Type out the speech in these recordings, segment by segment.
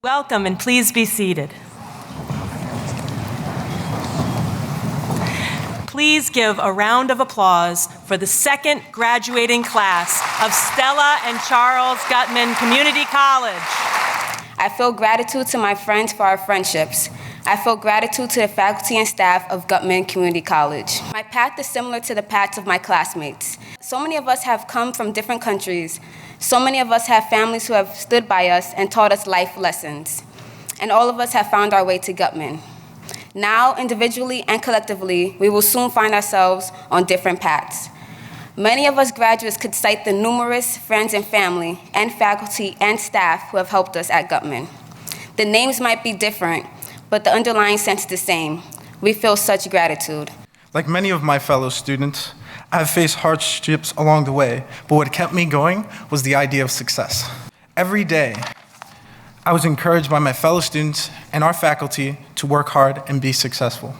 Welcome, and please be seated. Please give a round of applause for the second graduating class of Stella and Charles Guttman Community College. I feel gratitude to my friends for our friendships. I feel gratitude to the faculty and staff of Guttman Community College. My path is similar to the paths of my classmates. So many of us have come from different countries. So many of us have families who have stood by us and taught us life lessons. And all of us have found our way to Guttman. Now, individually and collectively, we will soon find ourselves on different paths. Many of us graduates could cite the numerous friends and family and faculty and staff who have helped us at Guttman. The names might be different, but the underlying sense is the same. We feel such gratitude. Like many of my fellow students, I have faced hardships along the way, but what kept me going was the idea of success. Every day, I was encouraged by my fellow students and our faculty to work hard and be successful.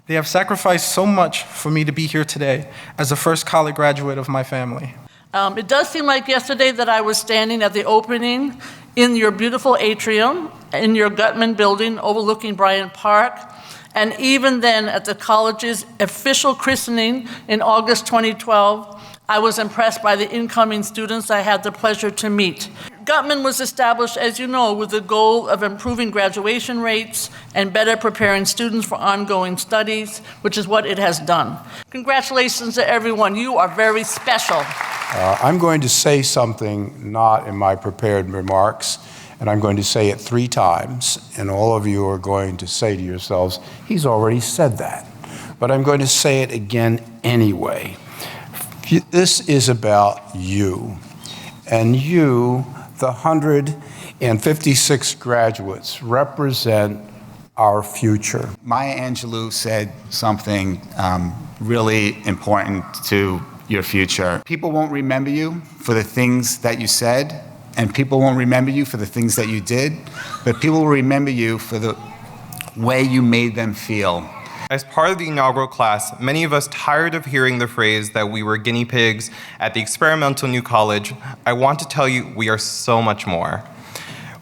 They have sacrificed so much for me to be here today as the first college graduate of my family. It does seem like yesterday that I was standing at the opening in your beautiful atrium, in your Guttman building overlooking Bryant Park, and even then at the college's official christening in August 2012, I was impressed by the incoming students I had the pleasure to meet. Guttman was established, as you know, with the goal of improving graduation rates and better preparing students for ongoing studies, which is what it has done. Congratulations to everyone. You are very special. I'm going to say something not in my prepared remarks, and I'm going to say it 3 times, and all of you are going to say to yourselves, he's already said that. But I'm going to say it again anyway. This is about you, and you, the 156 graduates, represent our future. Maya Angelou said something really important to your future. People won't remember you for the things that you said, and people won't remember you for the things that you did, but people will remember you for the way you made them feel. As part of the inaugural class, many of us tired of hearing the phrase that we were guinea pigs at the experimental new college, I want to tell you we are so much more.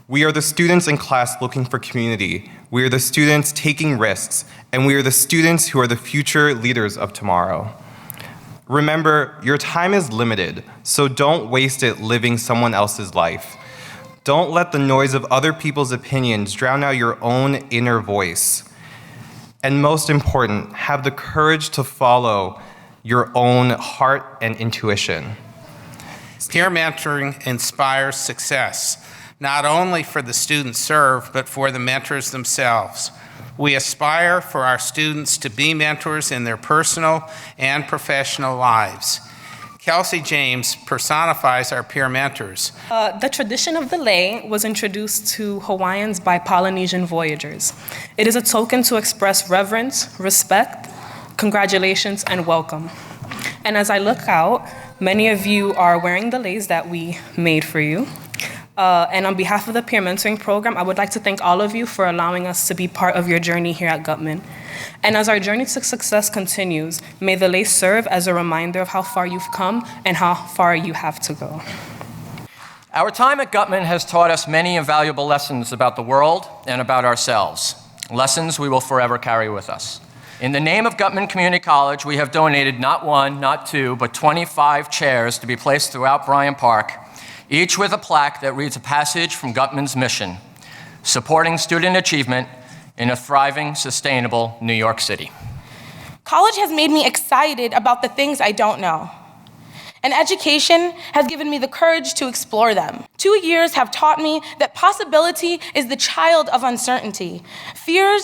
We are the students in class looking for community. We are the students taking risks, and we are the students who are the future leaders of tomorrow. Remember, your time is limited, so don't waste it living someone else's life. Don't let the noise of other people's opinions drown out your own inner voice. And most important, have the courage to follow your own heart and intuition. Peer mentoring inspires success, not only for the students served, but for the mentors themselves. We aspire for our students to be mentors in their personal and professional lives. Kelsey James personifies our peer mentors. The tradition of the lei was introduced to Hawaiians by Polynesian voyagers. It is a token to express reverence, respect, congratulations, and welcome. And as I look out, many of you are wearing the leis that we made for you. And on behalf of the Peer Mentoring Program, I would like to thank all of you for allowing us to be part of your journey here at Guttman. And as our journey to success continues, may the lei serve as a reminder of how far you've come and how far you have to go. Our time at Guttman has taught us many invaluable lessons about the world and about ourselves, lessons we will forever carry with us. In the name of Guttman Community College, we have donated not 1, not 2, but 25 chairs to be placed throughout Bryant Park, each with a plaque that reads a passage from Guttman's mission, supporting student achievement in a thriving, sustainable New York City. College has made me excited about the things I don't know. And education has given me the courage to explore them. 2 years have taught me that possibility is the child of uncertainty. Fear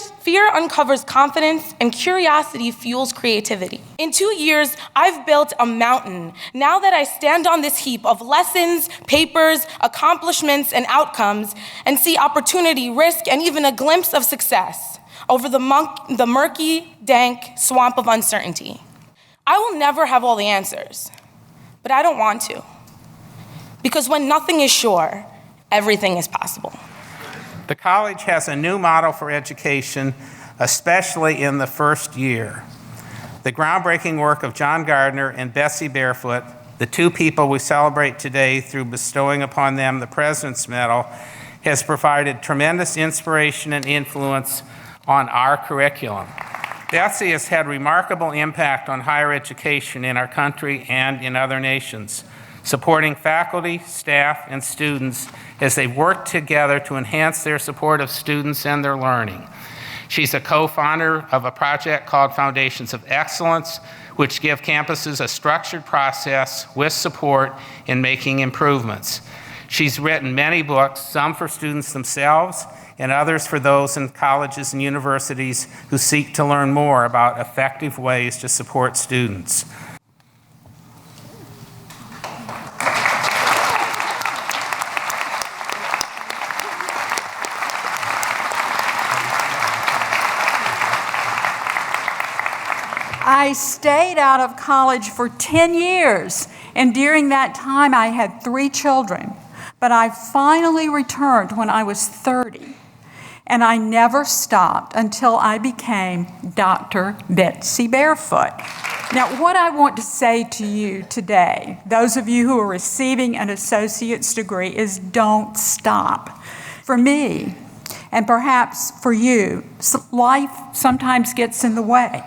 uncovers confidence, and curiosity fuels creativity. In 2 years, I've built a mountain. Now that I stand on this heap of lessons, papers, accomplishments, and outcomes, and see opportunity, risk, and even a glimpse of success over the murky, dank swamp of uncertainty. I will never have all the answers. But I don't want to. Because when nothing is sure, everything is possible. The college has a new model for education, especially in the first year. The groundbreaking work of John Gardner and Bessie Barefoot, the 2 people we celebrate today through bestowing upon them the President's Medal, has provided tremendous inspiration and influence on our curriculum. Betsy has had remarkable impact on higher education in our country and in other nations, supporting faculty, staff, and students as they work together to enhance their support of students and their learning. She's a co-founder of a project called Foundations of Excellence, which give campuses a structured process with support in making improvements. She's written many books, some for students themselves and others for those in colleges and universities who seek to learn more about effective ways to support students. I stayed out of college for 10 years, and during that time I had 3 children. But I finally returned when I was 30, and I never stopped until I became Dr. Betsy Barefoot. Now, what I want to say to you today, those of you who are receiving an associate's degree, is don't stop. For me, and perhaps for you, life sometimes gets in the way.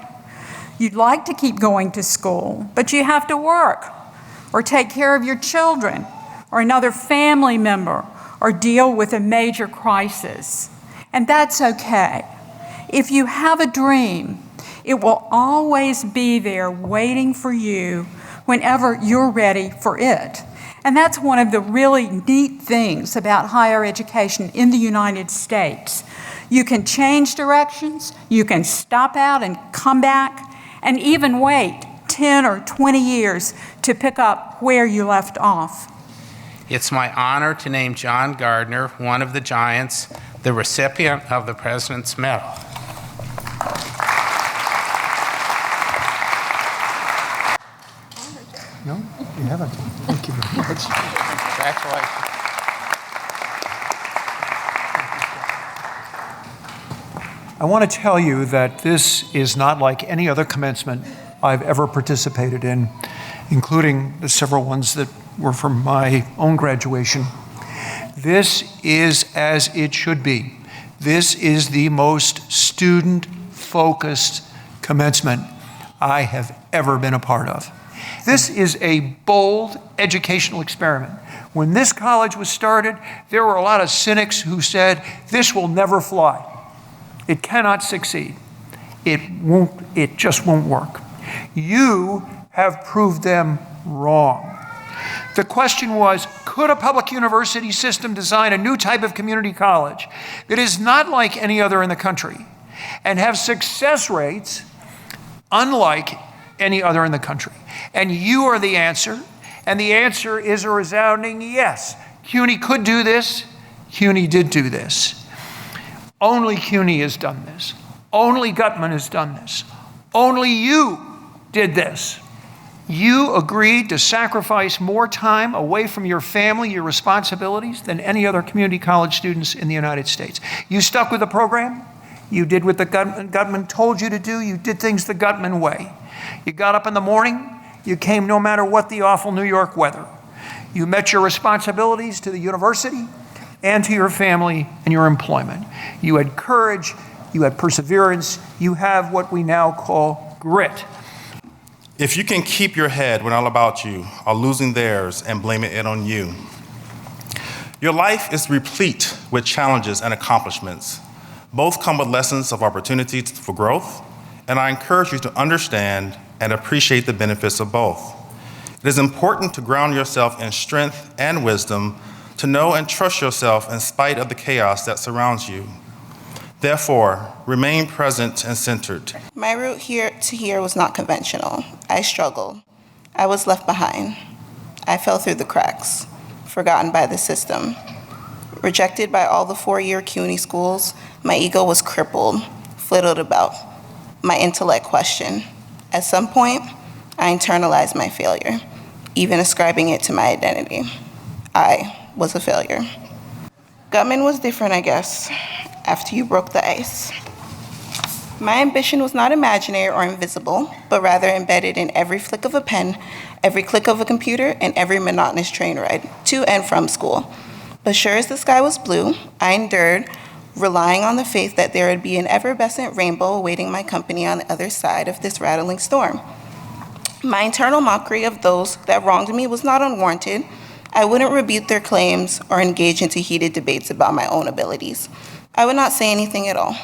You'd like to keep going to school, but you have to work or take care of your children or another family member or deal with a major crisis. And that's okay. If you have a dream, it will always be there waiting for you whenever you're ready for it. And that's one of the really neat things about higher education in the United States. You can change directions, you can stop out and come back, and even wait 10 or 20 years to pick up where you left off. It's my honor to name John Gardner, one of the Giants, the recipient of the President's Medal. No, you haven't. Thank you very much. Congratulations. I want to tell you that this is not like any other commencement I've ever participated in, including the several ones that were from my own graduation. This is as it should be. This is the most student-focused commencement I have ever been a part of. This is a bold educational experiment. When this college was started, there were a lot of cynics who said, this will never fly. It cannot succeed. It just won't work. You have proved them wrong. The question was, could a public university system design a new type of community college that is not like any other in the country and have success rates unlike any other in the country? And you are the answer, and the answer is a resounding yes. CUNY could do this. CUNY did do this. Only CUNY has done this. Only Guttman has done this. Only you did this. You agreed to sacrifice more time away from your family, your responsibilities, than any other community college students in the United States. You stuck with the program. You did what the Guttman told you to do. You did things the Guttman way. You got up in the morning. You came no matter what the awful New York weather. You met your responsibilities to the university and to your family and your employment. You had courage, you had perseverance, you have what we now call grit. If you can keep your head when all about you are losing theirs and blaming it on you, your life is replete with challenges and accomplishments. Both come with lessons of opportunities for growth, and I encourage you to understand and appreciate the benefits of both. It is important to ground yourself in strength and wisdom, to know and trust yourself in spite of the chaos that surrounds you. Therefore, remain present and centered. My route here to here was not conventional. I struggled. I was left behind. I fell through the cracks, forgotten by the system. Rejected by all the four-year CUNY schools, my ego was crippled, flitted about. My intellect questioned. At some point, I internalized my failure, even ascribing it to my identity. I was a failure. Guttman was different, I guess, after you broke the ice. My ambition was not imaginary or invisible, but rather embedded in every flick of a pen, every click of a computer, and every monotonous train ride to and from school. But sure as the sky was blue, I endured, relying on the faith that there would be an effervescent rainbow awaiting my company on the other side of this rattling storm. My internal mockery of those that wronged me was not unwarranted. I wouldn't rebuke their claims or engage into heated debates about my own abilities. I would not say anything at all.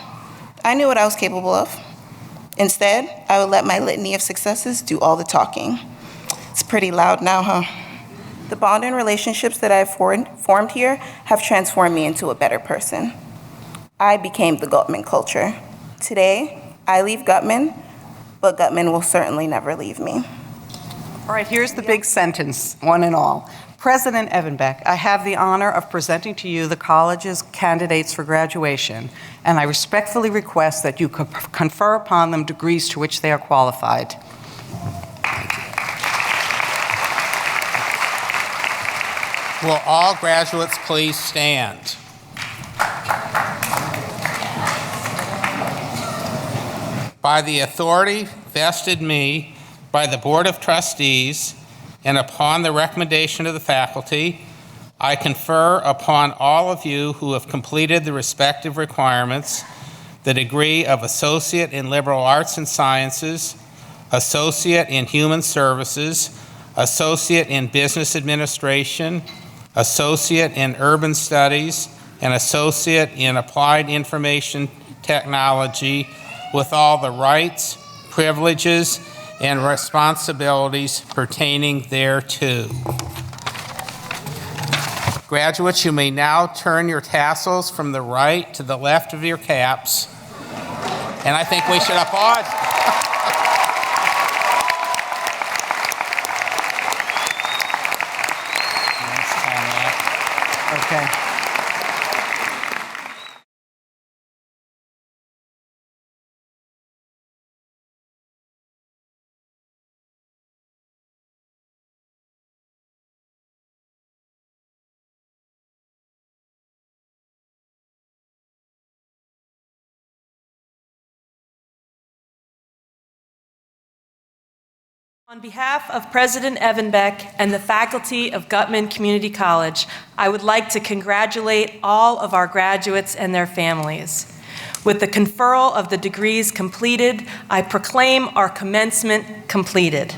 I knew what I was capable of. Instead, I would let my litany of successes do all the talking. It's pretty loud now, huh? The bond and relationships that I have formed here have transformed me into a better person. I became the Guttman culture. Today, I leave Guttman, but Guttman will certainly never leave me. All right, here's the big sentence, one and all. President Evenbeck, I have the honor of presenting to you the college's candidates for graduation, and I respectfully request that you confer upon them degrees to which they are qualified. Will all graduates please stand? By the authority vested me by the Board of Trustees and upon the recommendation of the faculty, I confer upon all of you who have completed the respective requirements the degree of Associate in Liberal Arts and Sciences, Associate in Human Services, Associate in Business Administration, Associate in Urban Studies, and Associate in Applied Information Technology with all the rights, privileges, and responsibilities pertaining thereto. Graduates, you may now turn your tassels from the right to the left of your caps, and I think we should applaud. Okay. On behalf of President Evenbeck and the faculty of Guttman Community College, I would like to congratulate all of our graduates and their families. With the conferral of the degrees completed, I proclaim our commencement completed.